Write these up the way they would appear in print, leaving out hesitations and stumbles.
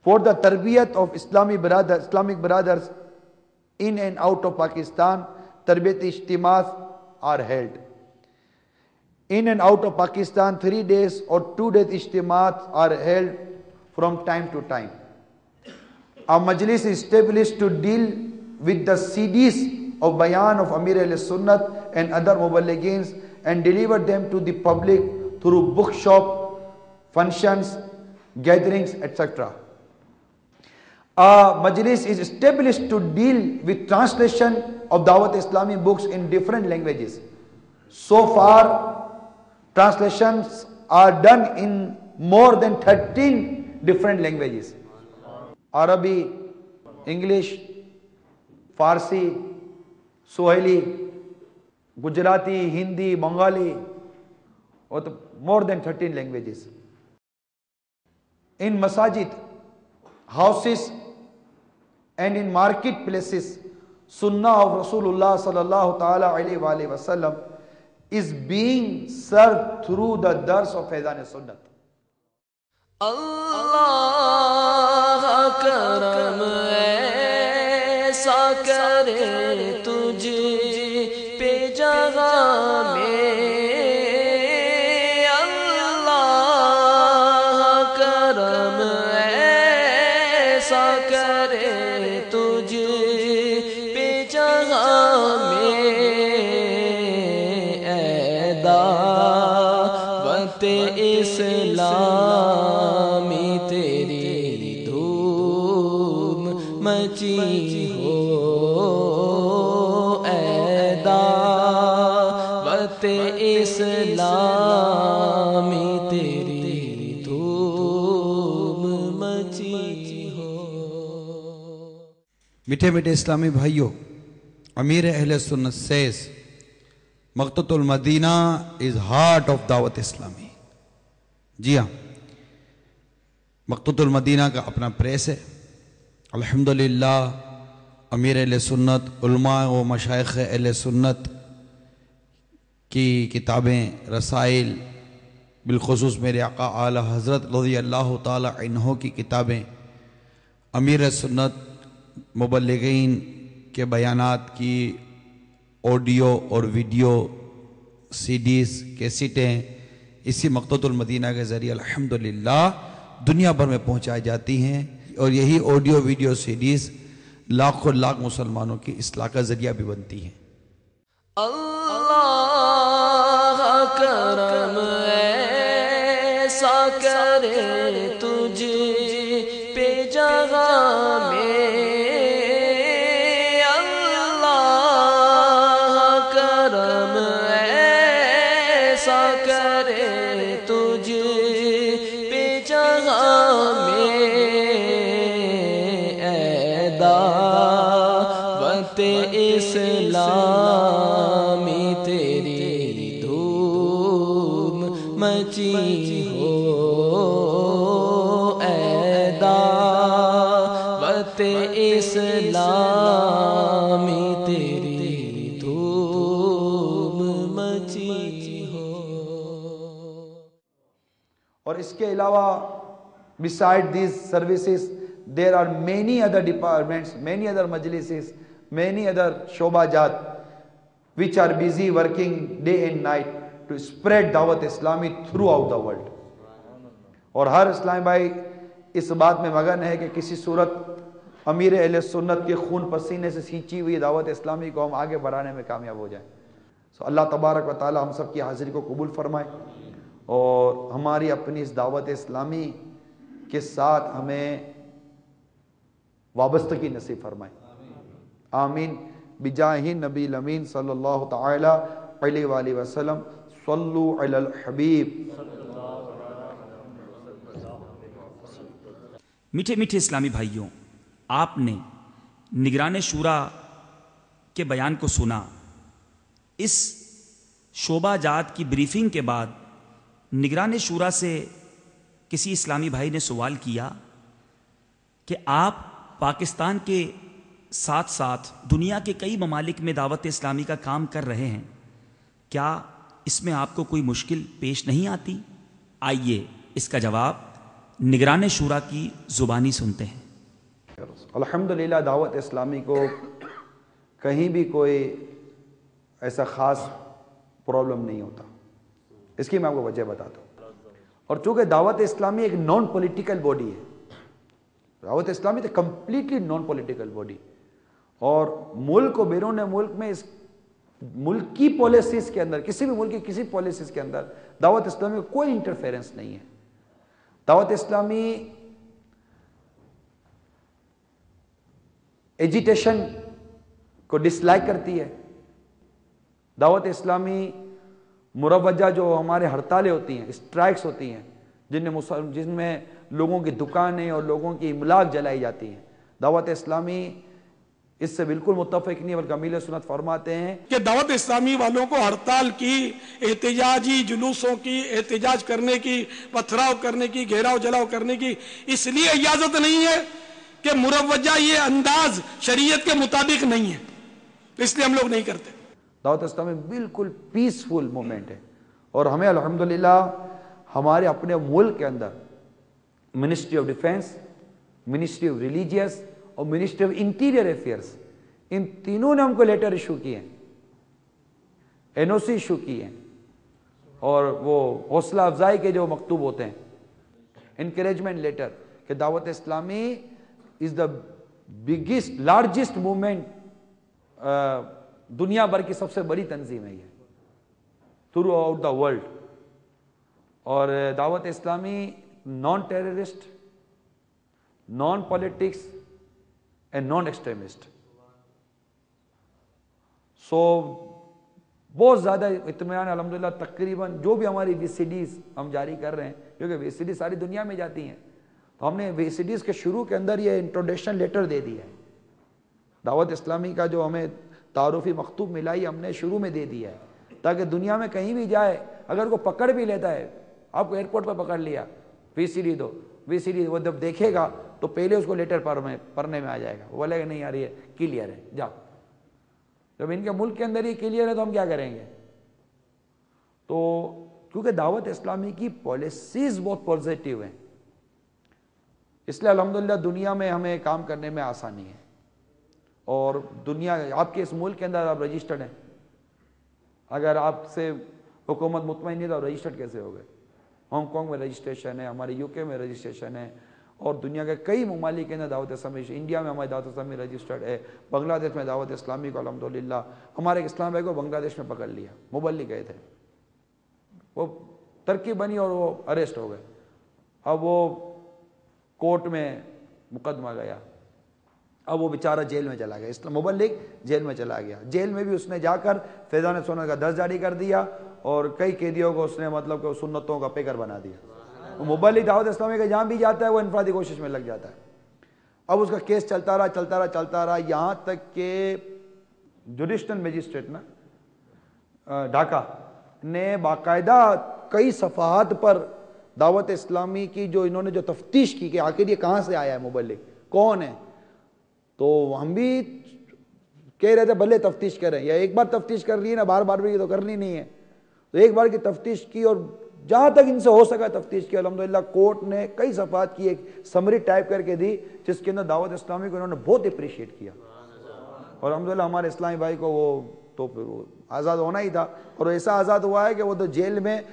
for the tarbiyat of Islamic brothers in and out of Pakistan. Tarbiyat ijtimaat are held. In and out of Pakistan, 3 days or 2 days ijtimaat are held from time to time. A majlis is established to deal with the CDs of bayan of Amir al-Sunnat and other muballigheens and deliver them to the public through bookshop, functions, gatherings, etc. A majlis is established to deal with translation of Dawat Islami books in different languages. So far, translations are done in more than 13 different languages. Arabi, English, Farsi, Swahili, Gujarati, Hindi, Bengali, or more than 13 languages. In masajid, houses, and in marketplaces, Sunnah of Rasulullah sallallahu ta'ala alayhi wa alayhi wa sallam is being served through the dars of Faizan-e-Sunnat. Allah karam aisa kare tujh pe jagah mein, Allah karam aisa kare tujh pe jagah mein, ae dawat Islami teri dhoom machi ho, ae dawat Islami teri dhoom machi ho. میٹھے میٹھے اسلامی بھائیوں، امیر اہل سنت says مقتۃ المدینہ is heart of دعوت اسلامی. جی ہاں، مقتۃ المدینہ کا اپنا پریس ہے. الحمدللہ امیر اہل سنت، علماء و مشائخ اہل سنت کی کتابیں، رسائل، بالخصوص میرے آقا اعلیٰ حضرت رضی اللہ تعالی عنہ کی کتابیں، امیر سنت مبلغین کے بیانات کی آڈیو اور ویڈیو CDs، کیسٹیں اسی مقتۃ المدینہ کے ذریعے الحمدللہ دنیا بھر میں پہنچائی جاتی ہیں، اور یہی آڈیو ویڈیو CDs لاکھوں لاکھ مسلمانوں کی اصلاح کا ذریعہ بھی بنتی ہیں. اللہ کرم ایسا کرے تجھ پہ جگہ میں، اللہ کرم ایسا کرے تجھ پہ جگہ میں، اے دعوت اسلامی تیری دھوم مچی ہو، اے دعوت اسلامی تیری دھوم مچی ہو. اور اس کے علاوہ beside these services there are many other departments, many other majlises, many other shobajat which are busy working day and night to spread Dawat Islami throughout the world. اور ہر اسلامی بھائی اس بات میں مگن ہے کہ کسی صورت امیر اہل سنت کے خون پسینے سے سینچی ہوئی دعوت اسلامی کو ہم آگے بڑھانے میں کامیاب ہو جائیں. اللہ تبارک و تعالی ہم سب کی حاضری کو قبول فرمائے اور ہماری اپنی اس دعوت اسلامی کے ساتھ ہمیں وابستگی نصیب فرمائے. آمین بجاہ نبی الامین صلی اللہ تعالی علیہ وآلہ وسلم. صلو علی الحبیب. میٹھے میٹھے اسلامی بھائیوں، آپ نے نگران شورا کے بیان کو سنا. اس شعبہ جات کی بریفنگ کے بعد نگران شورا سے کسی اسلامی بھائی نے سوال کیا کہ آپ پاکستان کے ساتھ ساتھ دنیا کے کئی ممالک میں دعوت اسلامی کا کام کر رہے ہیں، کیا اس میں آپ کو کوئی مشکل پیش نہیں آتی؟ آئیے اس کا جواب निगरान शूरा की ज़ुबानी सुनते हैं। अल्हम्दुलिल्लाह दावत इस्लामी को कहीं भी कोई ऐसा ख़ास प्रॉब्लम नहीं होता। इसकी मैं आपको वजह बताता हूँ। और चूँकि दावत इस्लामी एक नॉन पॉलिटिकल बॉडी है, दावत इस्लामी तो कम्प्लीटली नॉन पॉलिटिकल बॉडी, और मुल्क और बैरून मुल्क में इस मुल्क की पॉलिसीज़ के अंदर, किसी भी मुल्क की किसी पॉलिसीज़ के अंदर दावत इस्लामी का कोई इंटरफेरेंस नहीं है। दावत इस्लामी एजिटेशन को डिसलाइक करती है। दावत इस्लामी मुरवजा जो हमारे हड़तालें होती हैं, स्ट्राइक्स होती हैं, जिनमें लोगों की दुकानें और लोगों की इमलाक जलाई जाती हैं, दावत इस्लामी इससे बिल्कुल मुत्तफिक नहीं, बल्कि अमीर सुन्नत फरमाते हैं कि दावत इस्लामी वालों को हड़ताल की, एहतजाजी जुलूसों की, एहतजाज करने की, पथराव करने की, घेराव जलाव करने की इसलिए इजाजत नहीं है कि मुरवजा ये अंदाज शरीयत के मुताबिक नहीं है, इसलिए हम लोग नहीं करते। दावत इस्लामी बिल्कुल पीसफुल मूवमेंट है। और हमें अल्हम्दुलिल्लाह हमारे अपने मुल्क के अंदर ministry of defence, ministry of religious और मिनिस्ट्री ऑफ इंटीरियर अफेयर्स, इन तीनों ने हमको लेटर इशू किए हैं, एनओसी इशू किए हैं, और वो हौसला अफजाई के जो मकतूब होते हैं, इनकरेजमेंट लेटर, कि Dawat Islami is the biggest largest movement, दुनिया भर की सबसे बड़ी तंजीम है ये थ्रू आउट द वर्ल्ड। और Dawat Islami non terrorist, non politics and non extremist. So बहुत ज़्यादा इत्मीनान अल्हम्दुलिल्लाह, तकरीबन जो भी हमारी VCDs हम जारी कर रहे हैं, क्योंकि VCD सारी दुनिया में जाती हैं, तो हमने VCDs के शुरू के अंदर ये इंट्रोडक्शन लेटर दे दिया है। दावत इस्लामी का जो हमें तारुफी मकतूब मिला ही हमने शुरू में दे दिया है, ताकि दुनिया में कहीं भी जाए, अगर को पकड़ भी लेता है, आपको एयरपोर्ट पर पकड़ लिया, VCD दो, VCD वो जब देखेगा तो पहले उसको लेटर पढ़ने में आ जाएगा, वो बोलेगा नहीं यार ये क्लियर है, जाओ। जब इनके मुल्क के अंदर ही क्लियर है तो हम क्या करेंगे? तो क्योंकि दावत इस्लामी की पॉलिसीज बहुत पॉजिटिव हैं, इसलिए अल्हम्दुलिल्लाह दुनिया में हमें काम करने में आसानी है। और दुनिया, आपके इस मुल्क के अंदर आप रजिस्टर्ड हैं, अगर आपसे हुकूमत मुतमईन नहीं तो आप रजिस्टर्ड कैसे हो गए? हांगकॉन्ग में रजिस्ट्रेशन है, हमारे UK में रजिस्ट्रेशन है, और दुनिया के कई ममालिक के अंदर दावत इस्लामी, इंडिया में हमारी दावत इस्लामी रजिस्टर्ड है, बांग्लादेश में दावत इस्लामी को अल्हम्दुलिल्लाह, हमारे एक इस्लाम भाई को बांग्लादेश में पकड़ लिया, मुबल्लिग गए थे, वो तरकीब बनी और वो अरेस्ट हो गए। अब वो कोर्ट में मुकदमा गया, अब वो बेचारा जेल में चला गया, इस्लाम मुबल्लिग जेल में चला गया। जेल में भी उसने जाकर फैज़ान सुन्नत का दर्ज जारी कर दिया, और कई कैदियों को उसने मतलब कि सुन्नतों का पेकर बना दिया। मुबल्लिग दावत इस्लामी का जहाँ भी जाता है वो इनफरादी कोशिश में लग जाता है। अब उसका केस चलता रहा, यहाँ तक कि जुडिशनल मजिस्ट्रेट ना ढाका ने बाकायदा कई सफ़ाहत पर दावत इस्लामी की जो इन्होंने जो तफ्तीश की कि आखिर ये कहाँ से आया है, मुबल्लिग कौन है, तो हम भी कह रहे थे भले तफ्तीश करें, या एक बार तफ्तीश कर ली है ना, बार बार भी तो करनी नहीं है, तो एक बार की तफ्तीश की, और जहाँ तक इनसे हो सका तफ्तीश की। अल्हम्दुलिल्लाह कोर्ट ने कई सफ़ात की, एक समरी टाइप करके दी, जिसके अंदर दावत इस्लामी को इन्होंने बहुत अप्रिशिएट किया, और अल्हम्दुलिल्लाह हमारे इस्लामी भाई को वो तो फिर वो आज़ाद होना ही था, और ऐसा आज़ाद हुआ है कि वो तो जेल में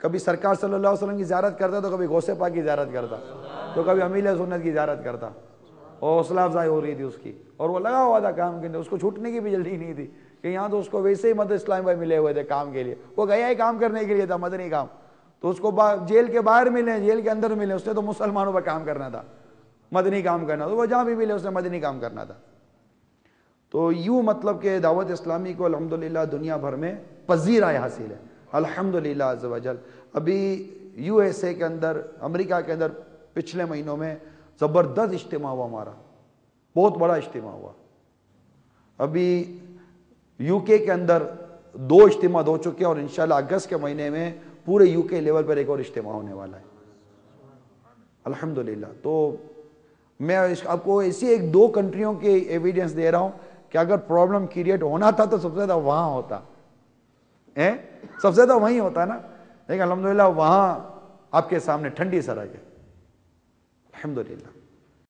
कभी सरकार सल्लल्लाहु अलैहि वसल्लम की ज़ियारत करता, तो कभी गौसे पाक की ज़ियारत करता, तो कभी अमीर सुन्नत की ज़ियारत करता, और हौसला अफजाई हो रही थी उसकी, और वो लगा हुआ था काम के अंदर, उसको छूटने की भी जल्दी नहीं थी कि यहाँ तो उसको वैसे ही मतलब इस्लामी भाई मिले हुए थे काम के लिए, वो गया ही काम करने के लिए था, मदनी काम, तो उसको जेल के बाहर मिले, जेल के अंदर मिले, उसने तो मुसलमानों पर काम करना था, मदनी काम करना, तो वो जहाँ भी मिले उसने मदनी काम करना था। तो यूँ मतलब कि दावत इस्लामी को अल्हम्दुलिल्लाह दुनिया भर में पज़ीराई हासिल है अल्हम्दुलिल्लाह अज़्ज़ व जल। अभी USA के अंदर, अमेरिका के अंदर पिछले महीनों में ज़बरदस्त इज्तिमा हुआ हमारा, बहुत बड़ा इज्तिमा हुआ। अभी UK के अंदर 2 इज्तिमा हो चुके हैं, और इंशाल्लाह अगस्त के महीने में पूरे UK लेवल पर एक और इज्तिमा होने वाला है अल्हम्दुलिल्लाह। तो मैं आपको ऐसी 1-2 कंट्रियों के एविडेंस दे रहा हूँ कि अगर प्रॉब्लम क्रिएट होना था तो सबसे ज़्यादा वहाँ होता है, सबसे ज़्यादा वहीं होता है ना, लेकिन अल्हम्दुलिल्लाह वहाँ आपके सामने ठंडी सड़क है, الحمدللہ.